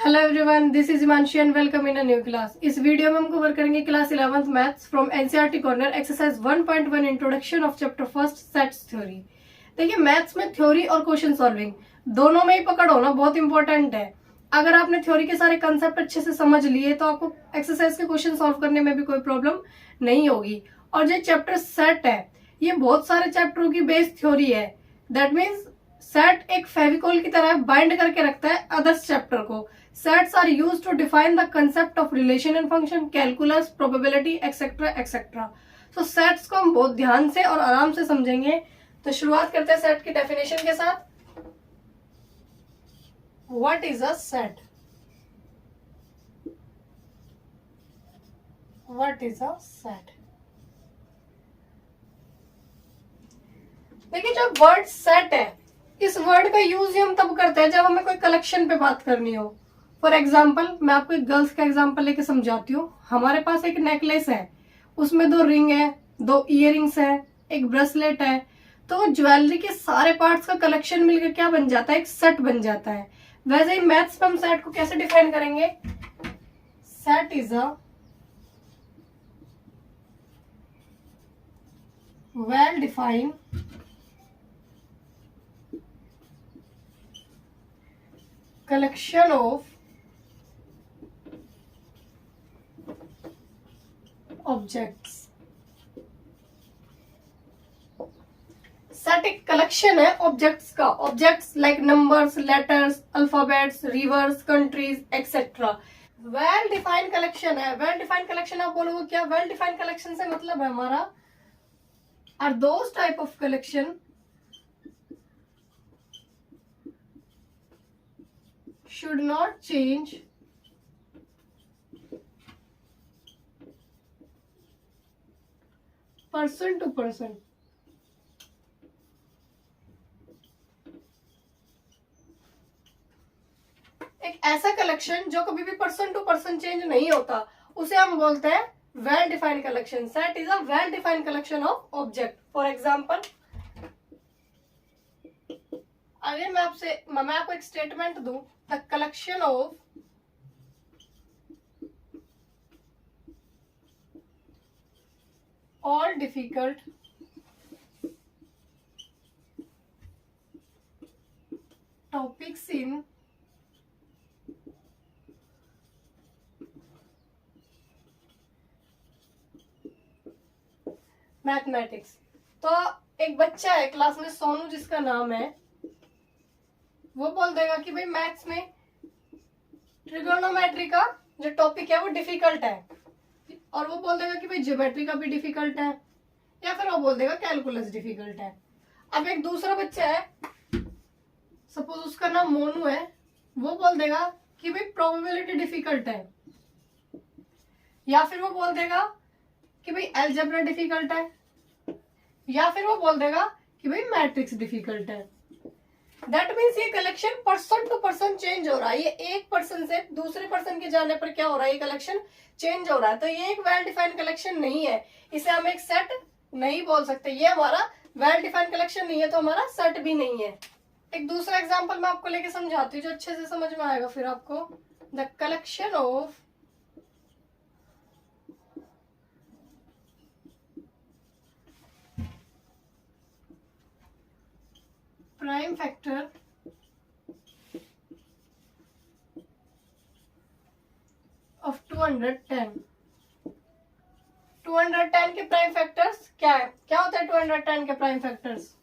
Hello everyone, this is Himanshi and welcome in a new class. इस video में हम cover करेंगे class 11th maths from NCERT corner exercise 1.1 introduction of chapter first sets theory. देखिए, maths में theory और question solving दोनों में ही पकड़ होना बहुत इंपॉर्टेंट है। अगर आपने थ्योरी के सारे कंसेप्ट अच्छे से समझ लिए तो आपको एक्सरसाइज के क्वेश्चन सॉल्व करने में भी कोई प्रॉब्लम नहीं होगी। और जो चैप्टर सेट है ये बहुत सारे चैप्टरों की बेस थ्योरी है। दैट मीन्स सेट एक फेविकोल की तरह बाइंड करके रखता है अदर्स चैप्टर को। Sets are used to define the concept of relation and function, calculus, probability, etc. etc. So sets को हम बहुत ध्यान से और आराम से समझेंगे। तो शुरुआत करते हैं सेट की डेफिनेशन के साथ। What is a set? What is a set? देखिए, जो वर्ड सेट है इस वर्ड का यूज हम तब करते हैं जब हमें कोई कलेक्शन पे बात करनी हो। फॉर एग्जाम्पल, मैं आपको एक गर्ल्स का एग्जाम्पल लेके समझाती हूँ। हमारे पास एक नेकलेस है, उसमें 2 रिंग है, 2 इयररिंग्स है, एक ब्रेसलेट है। तो ज्वेलरी के सारे पार्ट्स का कलेक्शन मिलकर क्या बन जाता है? एक सेट बन जाता है। वैसे ही मैथ्स में हम सेट को कैसे डिफाइन करेंगे? Set is a well defined collection of objects. Set एक कलेक्शन है ऑब्जेक्ट्स का। Objects like numbers, letters, alphabets, reverse, countries etcetera. Well defined collection है। वेल डिफाइंड कलेक्शन आप बोलोगे क्या? वेल डिफाइंड कलेक्शन से मतलब है हमारा are those type of collection should not change person to person। एक ऐसा कलेक्शन जो कभी भी पर्सन टू पर्सन चेंज नहीं होता उसे हम बोलते हैं well defined collection. Set is a well defined collection of object. For example, अगर मैं आपको एक स्टेटमेंट दूं, the collection of all difficult topics in mathematics. तो एक बच्चा है क्लास में, सोनू जिसका नाम है, वो बोल देगा कि भाई मैथ्स में ट्रिगोनोमेट्री का जो टॉपिक है वो डिफिकल्ट है, और वो बोल देगा कि भाई ज्योमेट्री का भी डिफिकल्ट है, या फिर वो बोल देगा कैलकुलस डिफिकल्ट है। अब एक दूसरा बच्चा है, सपोज उसका नाम मोनू है, वो बोल देगा कि भाई प्रोबेबिलिटी डिफिकल्ट है, या फिर वो बोल देगा कि भाई अलजेब्रा डिफिकल्ट है, या फिर वो बोल देगा कि भाई मैट्रिक्स डिफिकल्ट है। दैट मीन्स ये collection person to person change हो रहा है। ये एक पर्सन से दूसरे पर्सन के जाने पर क्या हो रहा है? ये कलेक्शन चेंज हो रहा है। तो ये एक वेल डिफाइंड कलेक्शन नहीं है, इसे हम एक सेट नहीं बोल सकते। ये हमारा वेल डिफाइंड कलेक्शन नहीं है तो हमारा सेट भी नहीं है। एक दूसरा एग्जांपल मैं आपको लेके समझाती हूँ जो अच्छे से समझ में आएगा फिर आपको। The collection of prime factor of 210। 210 के प्राइम फैक्टर्स क्या है? क्या होता है 210 के प्राइम फैक्टर्स?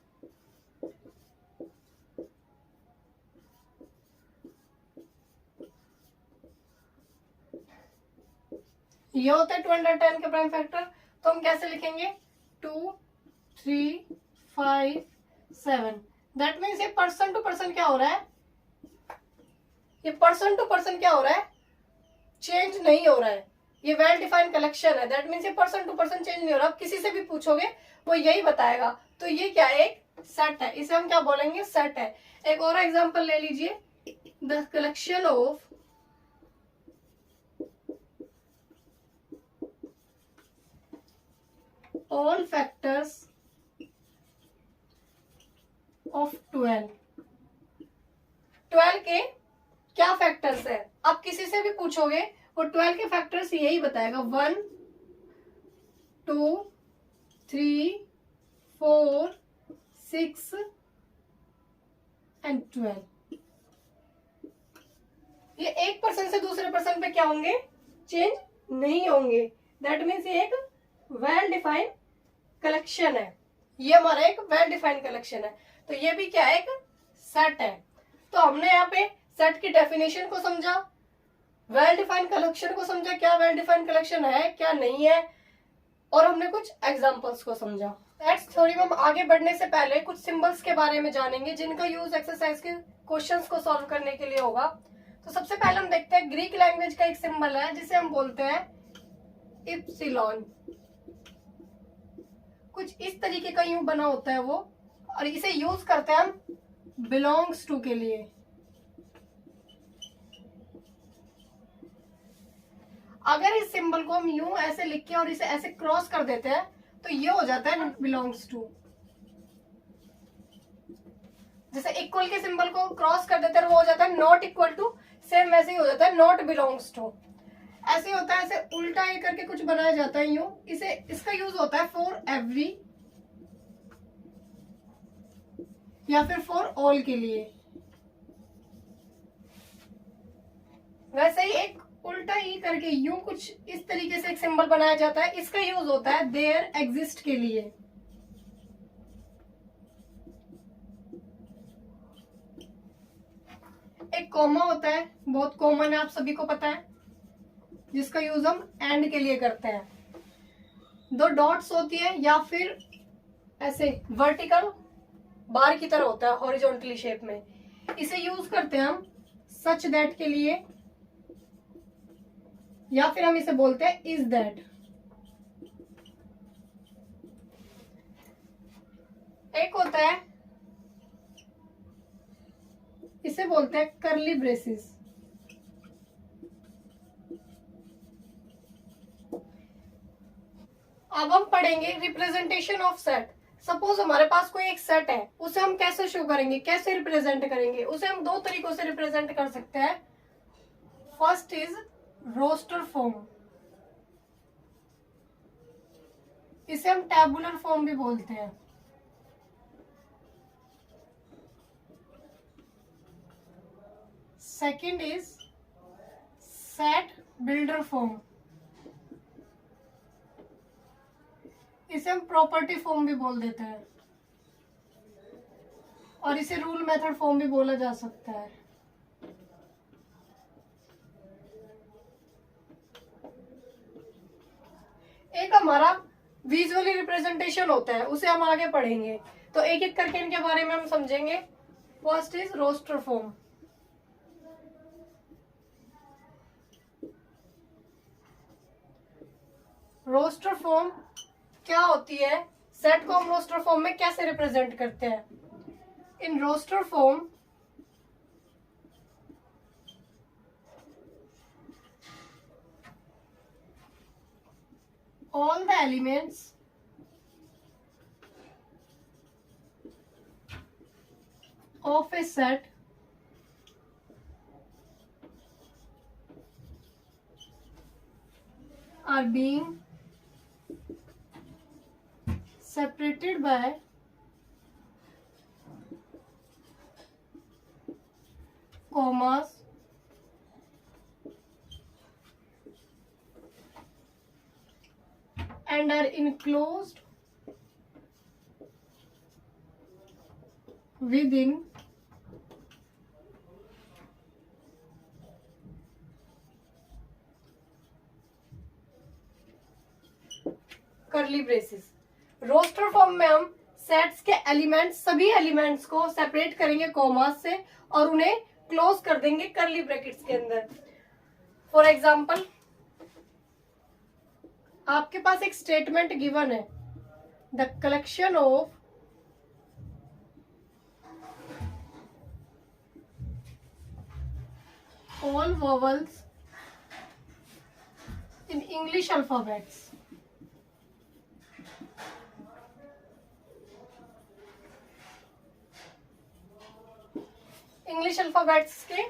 ये होता है 210 के प्राइम फैक्टर। तो हम कैसे लिखेंगे? 2, 3, 5, 7। दैट मीन्स ये पर्सन टू पर्सन क्या हो रहा है? ये पर्सन टू पर्सन क्या हो रहा है? चेंज नहीं हो रहा है। ये वेल डिफाइंड कलेक्शन है। दैट मीन्स ये पर्सन टू पर्सन चेंज नहीं हो रहा। आप किसी से भी पूछोगे वो यही बताएगा। तो ये क्या है? एक सेट है। इसे हम क्या बोलेंगे? सेट है। एक और एग्जांपल ले लीजिए, the collection of all factors of 12। 12 के क्या फैक्टर्स है। आप किसी से भी पूछोगे वो 12 के फैक्टर्स यही बताएगा, 1 2 3 4 6 एंड 12। ये एक पर्सन से दूसरे पर्सन पे क्या होंगे, चेंज नहीं होंगे। दैट मीन्स ये एक वेल डिफाइंड कलेक्शन है, ये हमारा एक वेल डिफाइंड कलेक्शन है। तो ये भी क्या है, एक सेट है। तो हमने यहाँ पे सेट की डेफिनेशन को समझा, वेल डिफाइंड कलेक्शन को समझा, क्या वेल डिफाइंड कलेक्शन है क्या नहीं है, और हमने कुछ एग्जांपल्स को समझा। नेक्स्ट थ्योरी में हम आगे बढ़ने से पहले कुछ सिंबल्स के बारे में जानेंगे जिनका यूज एक्सरसाइज के क्वेश्चंस को सॉल्व करने के लिए होगा। तो सबसे पहले हम देखते हैं ग्रीक लैंग्वेज का एक सिंबल है जिसे हम बोलते हैं इप्सिलॉन। कुछ इस तरीके का यूं बना होता है वो, और इसे यूज करते हैं हम बिलोंग्स टू के लिए। अगर इस सिंबल को हम यूं ऐसे लिख के और इसे ऐसे क्रॉस कर देते हैं तो ये हो जाता है बिलोंग्स टू। जैसे इक्वल के सिंबल को क्रॉस कर देते हैं वो हो जाता है नॉट इक्वल टू, सेम वैसे ही हो जाता है नॉट बिलोंग्स टू। ऐसे होता है, ऐसे उल्टा ये करके कुछ बनाया जाता है यूं, इसे इसका यूज होता है फॉर एवरी या फिर फॉर ऑल के लिए। वैसे ही एक उल्टा ही करके यूं कुछ इस तरीके से एक सिंबल बनाया जाता है, इसका यूज होता है देयर एग्जिस्ट के लिए। एक कॉमा होता है, बहुत कॉमन है, आप सभी को पता है, जिसका यूज हम एंड के लिए करते हैं। दो डॉट्स होती है या फिर ऐसे वर्टिकल बार की तरह होता है हॉरिजॉन्टली शेप में, इसे यूज करते हैं हम सच दैट के लिए, या फिर हम इसे बोलते हैं इज दैट। एक होता है, इसे बोलते हैं करली ब्रेसेस। अब हम पढ़ेंगे रिप्रेजेंटेशन ऑफ सेट। सपोज हमारे पास कोई एक सेट है, उसे हम कैसे शो करेंगे, कैसे रिप्रेजेंट करेंगे। उसे हम दो तरीकों से रिप्रेजेंट कर सकते हैं। फर्स्ट इज रोस्टर फॉर्म, इसे हम टैबुलर फॉर्म भी बोलते हैं। Second is set builder form, इसे हम प्रॉपर्टी फॉर्म भी बोल देते हैं, और इसे रूल मेथड फॉर्म भी बोला जा सकता है। एक हमारा विजुअली रिप्रेजेंटेशन होता है, उसे हम आगे पढ़ेंगे, तो एक एक करके इनके बारे में हम समझेंगे। First is roster form. Roster form क्या होती है, सेट को हम रोस्टर फॉर्म में कैसे रिप्रेजेंट करते हैं। In roster form all the elements of a set are being separated by commas and are enclosed within curly braces. Roster form में हम सेट्स के एलिमेंट्स, सभी एलिमेंट्स को सेपरेट करेंगे कॉमास से और उन्हें क्लोज कर देंगे कर्ली ब्रैकेट्स के अंदर। फॉर एग्जाम्पल, आपके पास एक स्टेटमेंट गिवन है, the collection of all vowels in English alphabets. English alphabets के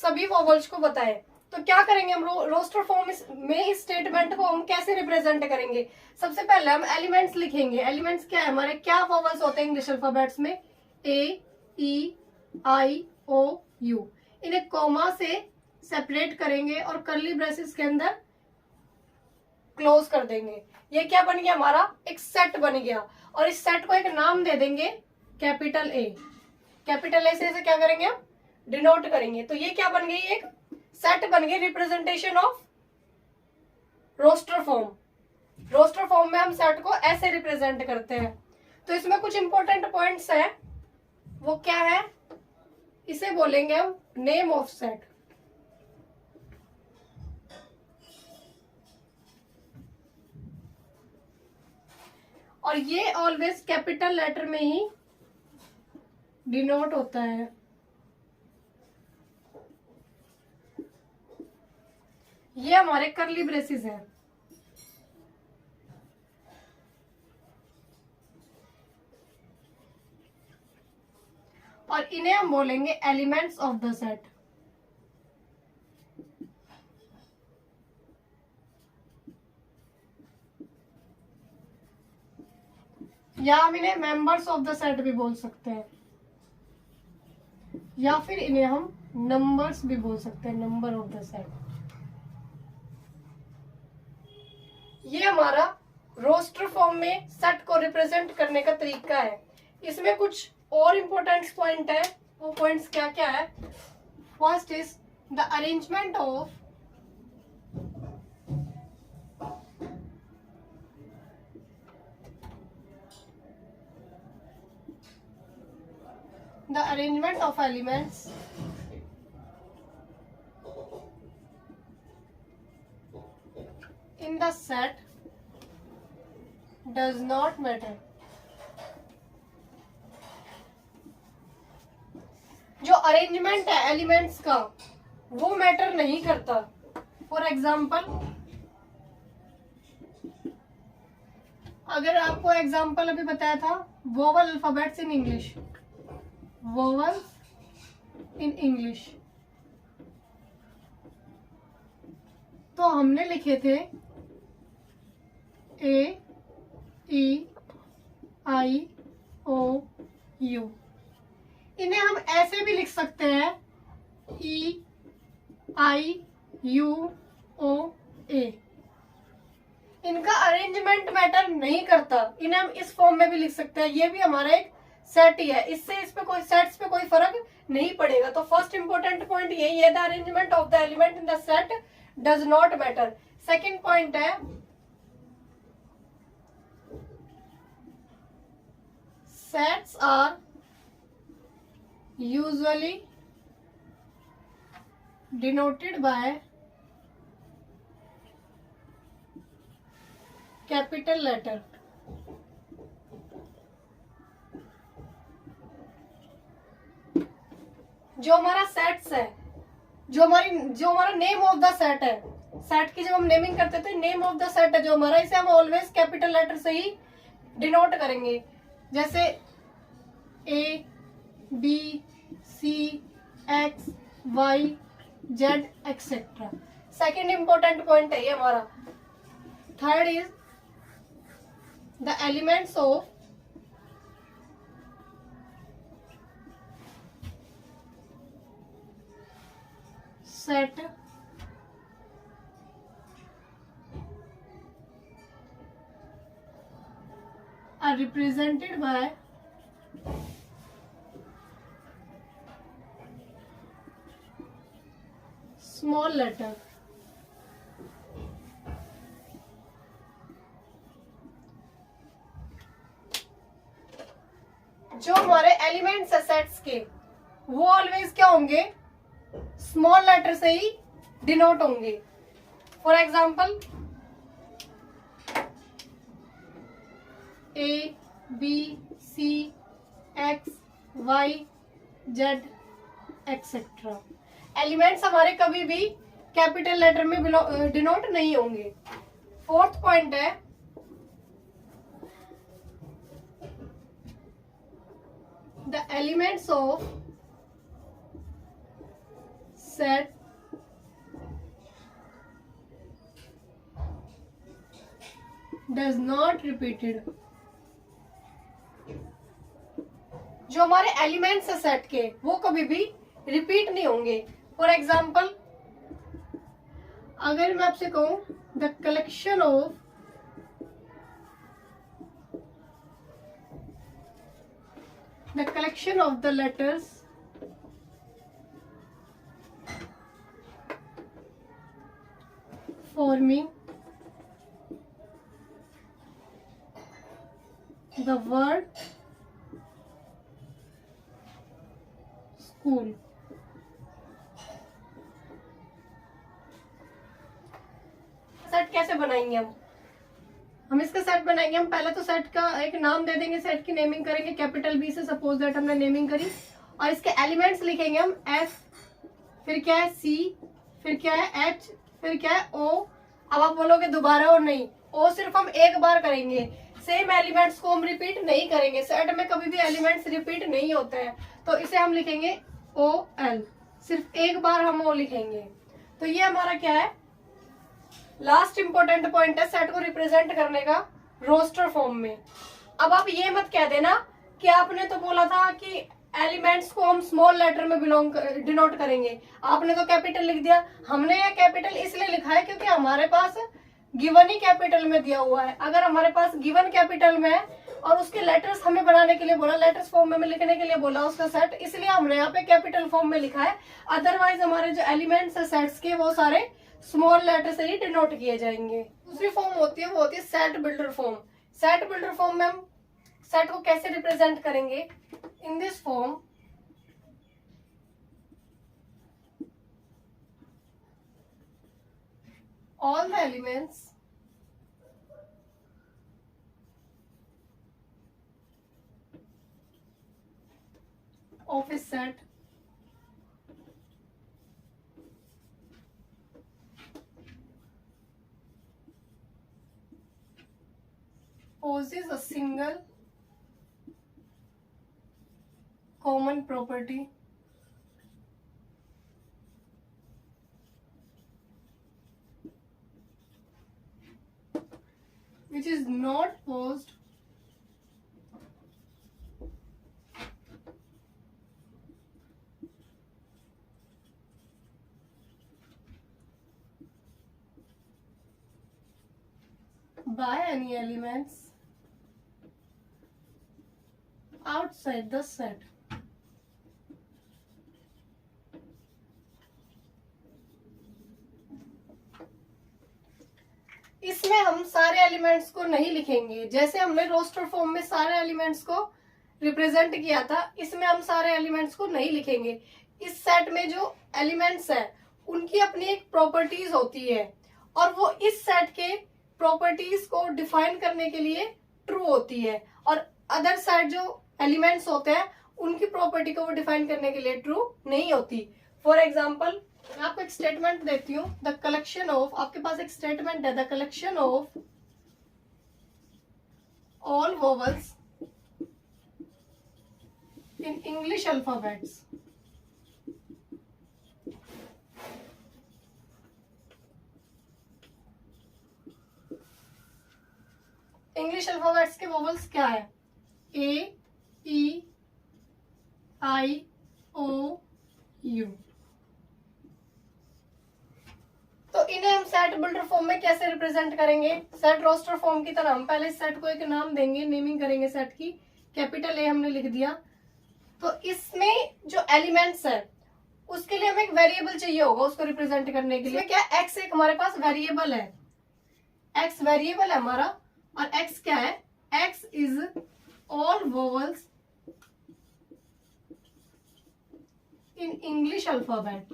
सभी वॉवल्स को बताएं। तो क्या करेंगे हम रोस्टर फॉर्म में इस स्टेटमेंट को हम कैसे रिप्रेजेंट करेंगे? सबसे पहले हम एलिमेंट्स लिखेंगे। एलिमेंट्स क्या है हमारे, क्या वॉवल्स होते हैं इंग्लिश अल्फाबेट्स में? ए, ई, आई, ओ, यू। इन्हें कॉमा से सेपरेट करेंगे और कर्ली ब्रेसेस के अंदर क्लोज कर देंगे। ये क्या बन गया हमारा? एक सेट बन गया। और इस सेट को एक नाम दे देंगे कैपिटल ए। कैपिटल ए से क्या करेंगे हम? डिनोट करेंगे। तो ये क्या बन गई? एक सेट बन गई, representation of roster form. Roster form में हम सेट को ऐसे रिप्रेजेंट करते हैं। तो इसमें कुछ इंपॉर्टेंट पॉइंट्स है, वो क्या है? इसे बोलेंगे हम नेम ऑफ सेट। और ये ऑलवेज कैपिटल लेटर में ही डिनोट होता है। ये हमारे कर्ली ब्रेसेस हैं। और इन्हें हम बोलेंगे एलिमेंट्स ऑफ द सेट। या हम इन्हें मेंबर्स ऑफ द सेट भी बोल सकते हैं, या फिर इन्हें हम नंबर्स भी बोल सकते हैं, नंबर ऑफ द सेट। ये हमारा रोस्टर फॉर्म में सेट को रिप्रेजेंट करने का तरीका है। इसमें कुछ और इंपॉर्टेंट पॉइंट है। वो पॉइंट्स क्या क्या है? First is the arrangement of elements in the set does not matter। जो अरेंजमेंट है एलिमेंट्स का वो मैटर नहीं करता। फॉर एग्जाम्पल, अगर आपको एग्जाम्पल अभी बताया था vowel alphabets in English, vowels in English, तो हमने लिखे थे ए, ई, आई, ओ, यू। इन्हें हम ऐसे भी लिख सकते हैं ई, आई, यू, ओ, ए। इनका अरेंजमेंट मैटर नहीं करता। इन्हें हम इस फॉर्म में भी लिख सकते हैं। ये भी हमारा एक सेट ही है, इससे इस पे कोई सेट्स पे कोई फर्क नहीं पड़ेगा। तो फर्स्ट इंपॉर्टेंट पॉइंट यही है, the arrangement of the element in the set does not matter. Second point है sets are usually denoted by capital letter। जो हमारा सेट्स है, जो हमारा नेम ऑफ द सेट है, सेट की जब हम नेमिंग करते थे, नेम ऑफ द सेट है जो हमारा, इसे हम ऑलवेज कैपिटल लेटर से ही डिनोट करेंगे। जैसे A, B, C, X, Y, Z etcetera. Second important point है ये हमारा। Third is the elements of set are represented by small letter। जो हमारे एलिमेंट्स है सेट्स के, वो ऑलवेज क्या होंगे? स्मॉल लेटर से ही डिनोट होंगे। For example, A, B, C, X, Y, Z etcetera. Elements हमारे कभी भी कैपिटल लेटर में डिनोट नहीं होंगे। फोर्थ पॉइंट है the elements of set does not repeated. जो हमारे एलिमेंट्स है सेट के वो कभी भी रिपीट नहीं होंगे। फॉर एग्जाम्पल अगर मैं आपसे कहूं the collection of the letters forming the word school। Set कैसे बनाएंगे हम इसका सेट बनाएंगे। हम पहले तो सेट का एक नाम दे देंगे, सेट की नेमिंग करेंगे कैपिटल बी से, सपोज दैट हमने नेमिंग करी, और इसके एलिमेंट्स लिखेंगे हम एस, फिर क्या है सी, फिर क्या है एच, फिर क्या है ओ। अब आप बोलोगे दोबारा और नहीं, ओ सिर्फ हम एक बार करेंगे, सेम एलिमेंट्स को हम रिपीट नहीं करेंगे। सेट में कभी भी एलिमेंट्स रिपीट नहीं होते हैं, तो इसे हम लिखेंगे ओ एल, सिर्फ एक बार हम ओ लिखेंगे। तो ये हमारा क्या है, लास्ट इंपॉर्टेंट पॉइंट है सेट को रिप्रेजेंट करने का रोस्टर फॉर्म में। अब आप ये मत कह देना कि आपने तो बोला था कि एलिमेंट्स को हम स्मॉल लेटर में डिनोट करेंगे, आपने तो कैपिटल लिख दिया। हमने ये कैपिटल इसलिए लिखा है क्योंकि हमारे पास गिवन ही कैपिटल में दिया हुआ है। अगर हमारे पास गिवन कैपिटल में है और उसके लेटर्स हमें बनाने के लिए बोला, लेटर्स फॉर्म में लिखने के लिए बोला उसका सेट, इसलिए हमने यहाँ पे कैपिटल फॉर्म में लिखा है। अदरवाइज हमारे जो एलिमेंट्स है सेट्स के वो सारे स्मॉल लेटर से ही डिनोट किए जाएंगे। दूसरी फॉर्म होती है वो होती है set builder form. Set builder form में हम सेट को कैसे रिप्रेजेंट करेंगे, in this form all the elements of a set possess a single common property which is not posed by any elements outside the set। इसमें हम सारे elements को नहीं लिखेंगे, जैसे हमने रोस्टर फॉर्म में सारे एलिमेंट्स को रिप्रेजेंट किया था, इसमें हम सारे एलिमेंट्स को नहीं लिखेंगे। इस सेट में जो एलिमेंट्स है उनकी अपनी एक प्रॉपर्टीज होती है और वो इस सेट के प्रॉपर्टीज को डिफाइन करने के लिए ट्रू होती है, और अदर सेट जो एलिमेंट्स होते हैं उनकी प्रॉपर्टी को वो डिफाइन करने के लिए ट्रू नहीं होती। फॉर एग्जाम्पल मैं आपको एक स्टेटमेंट देती हूँ, द कलेक्शन ऑफ, आपके पास एक स्टेटमेंट है, the collection of all vowels in English alphabets English alphabets के वोवल्स क्या है, ए, ई, आई, ओ, यू। तो इन्हें हम सेट बिल्डर फॉर्म में कैसे रिप्रेजेंट करेंगे, सेट रोस्टर फॉर्म की तरह। हम पहले सेट को एक नाम देंगे, नेमिंग करेंगे सेट की, कैपिटल ए हमने लिख दिया। तो इसमें जो एलिमेंट्स है उसके लिए हमें एक वेरिएबल चाहिए होगा उसको रिप्रेजेंट करने के लिए। क्या एक्स एक हमारे पास वेरिएबल है, एक्स वेरिएबल है हमारा, और एक्स क्या है, x is all vowels in English alphabet.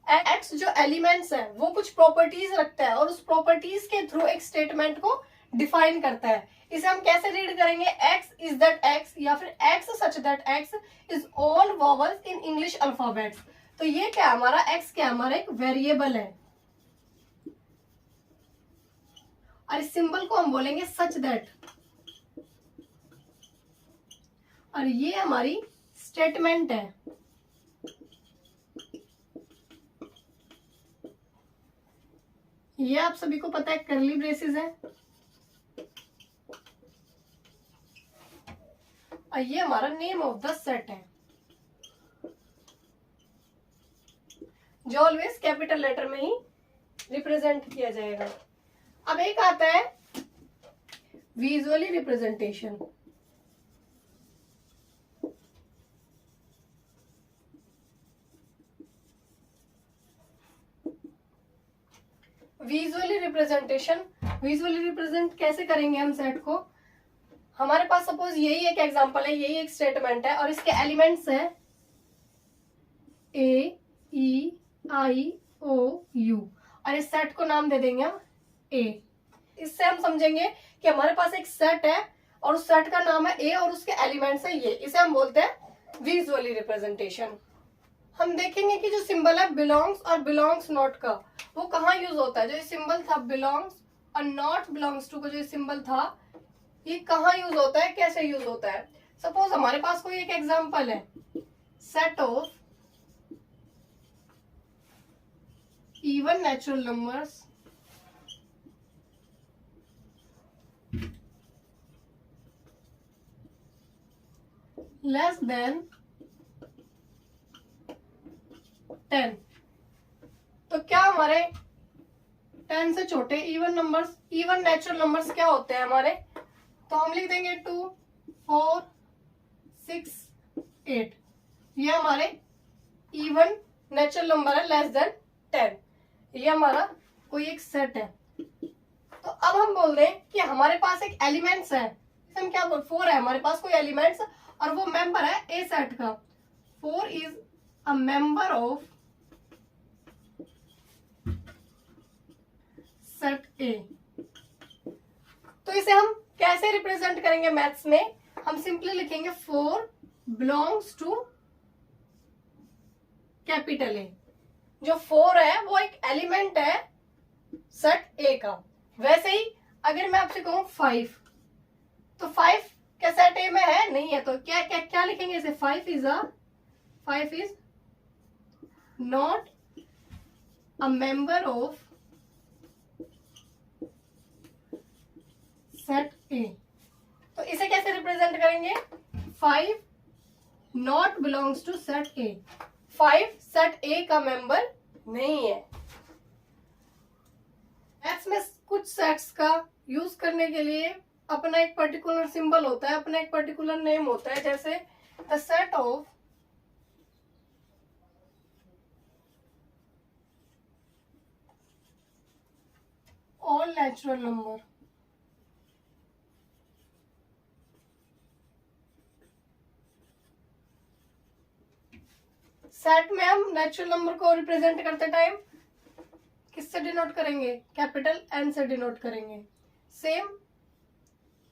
X जो एलिमेंट्स है वो कुछ प्रॉपर्टीज रखता है और उस प्रॉपर्टीज के थ्रू एक स्टेटमेंट को डिफाइन करता है। इसे हम कैसे रीड करेंगे, एक्स इज दैट एक्स, या फिर x such that x is all vowels in English alphabets. तो ये क्या हमारा एक्स क्या हमारा एक वेरिएबल है, और इस सिंबल को हम बोलेंगे सच दैट। और ये हमारी स्टेटमेंट है। ये आप सभी को पता है कर्ली ब्रेसेस है, और ये हमारा नेम ऑफ द सेट है जो ऑलवेज कैपिटल लेटर में ही रिप्रेजेंट किया जाएगा। अब एक आता है विजुअली रिप्रेजेंटेशन। विजुअली रिप्रेजेंट कैसे करेंगे हम सेट को? हमारे पास सपोज यही एक एग्जांपल है, यही एक स्टेटमेंट है और इसके एलिमेंट्स है ए ई आई ओ यू और इस सेट को नाम दे देंगे हम ए। इससे हम समझेंगे कि हमारे पास एक सेट है और उस सेट का नाम है ए और उसके एलिमेंट्स है ये। इसे हम बोलते हैं विजुअली रिप्रेजेंटेशन। हम देखेंगे कि जो सिंबल है बिलोंग्स और बिलोंग्स नॉट का, वो कहाँ यूज होता है। जो सिंबल था बिलोंग्स और नॉट बिलोंग्स टू का जो सिंबल था, ये कहाँ यूज होता है, कैसे यूज होता है। सपोज हमारे पास कोई एक एग्जांपल है, set of even natural numbers less than 10। तो क्या हमारे 10 से छोटे even numbers, even natural numbers क्या होते हैं हमारे, तो हम लिख देंगे 2 4 6 8। ये हमारे इवन नेचुरल नंबर है लेस देन 10। ये हमारा कोई एक सेट है। तो अब हम बोल दें कि हमारे पास एक एलिमेंट्स है, हम क्या बोल 4 है हमारे पास कोई एलिमेंट्स और वो मेंबर है ए सेट का। 4 is a member of set A. तो इसे हम कैसे रिप्रेजेंट करेंगे मैथ्स में? हम सिंपली लिखेंगे 4 बिलोंग्स टू कैपिटल ए। जो 4 है वो एक एलिमेंट है सेट ए का। वैसे ही अगर मैं आपसे कहूं 5, तो 5 क्या सेट ए में है? नहीं है। तो क्या क्या क्या लिखेंगे इसे? 5 is not a member of set A. तो इसे कैसे रिप्रेजेंट करेंगे? 5 not belongs to set A. 5 set A का मेंबर नहीं है। मैथ्स में कुछ सेट्स का यूज करने के लिए अपना एक पर्टिकुलर सिंबल होता है, अपना एक पर्टिकुलर नेम होता है। जैसे the set of all natural number. Set में हम नेचुरल नंबर को रिप्रेजेंट करते टाइम किससे डिनोट करेंगे? कैपिटल एन से डिनोट करेंगे। सेम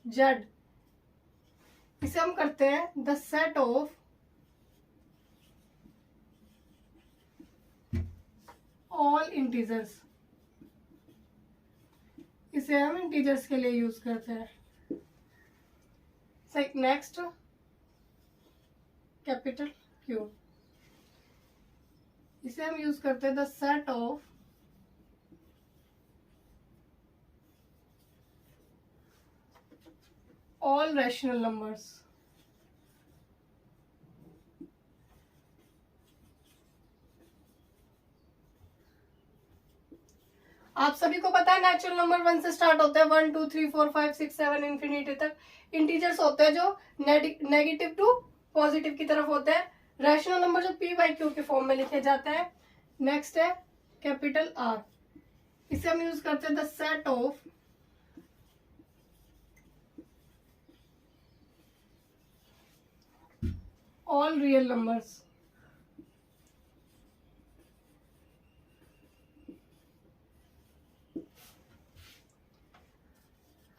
जेड, इसे हम करते हैं the set of all integers. इसे हम इंटीजर्स के लिए यूज करते हैं। नेक्स्ट कैपिटल क्यू, इसे हम यूज करते हैं the set of all rational numbers. आप सभी को पता है नेचुरल नंबर 1 से स्टार्ट होते हैं, 1 2 3 4 5 6 7 इंफिनिटी तक। इंटीजर्स होते हैं जो नेगेटिव टू पॉजिटिव की तरफ होते हैं। रैशनल नंबर जो पी बाई क्यू के फॉर्म में लिखे जाते हैं। नेक्स्ट है कैपिटल आर, इसे हम यूज करते हैं the set of all real numbers.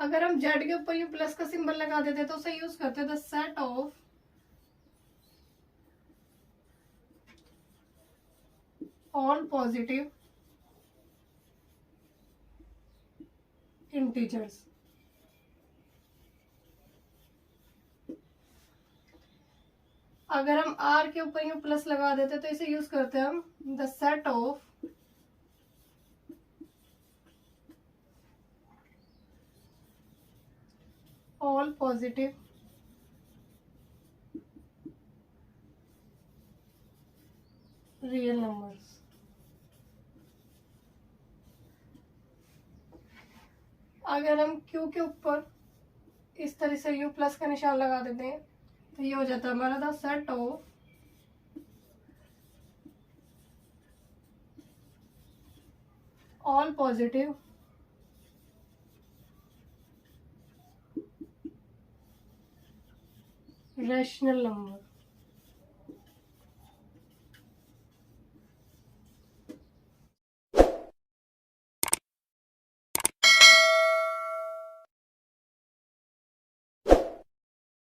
अगर हम जेड के ऊपर यू प्लस का सिंबल लगा देते तो उसे यूज करते हैं the set of all positive integers. अगर हम आर के ऊपर यू प्लस लगा देते तो इसे यूज करते हैं हम the set of all positive real numbers. अगर हम क्यू के ऊपर इस तरह से यू प्लस का निशान लगा देते हैं तो ये हो जाता है हमारा the set of all positive rational number.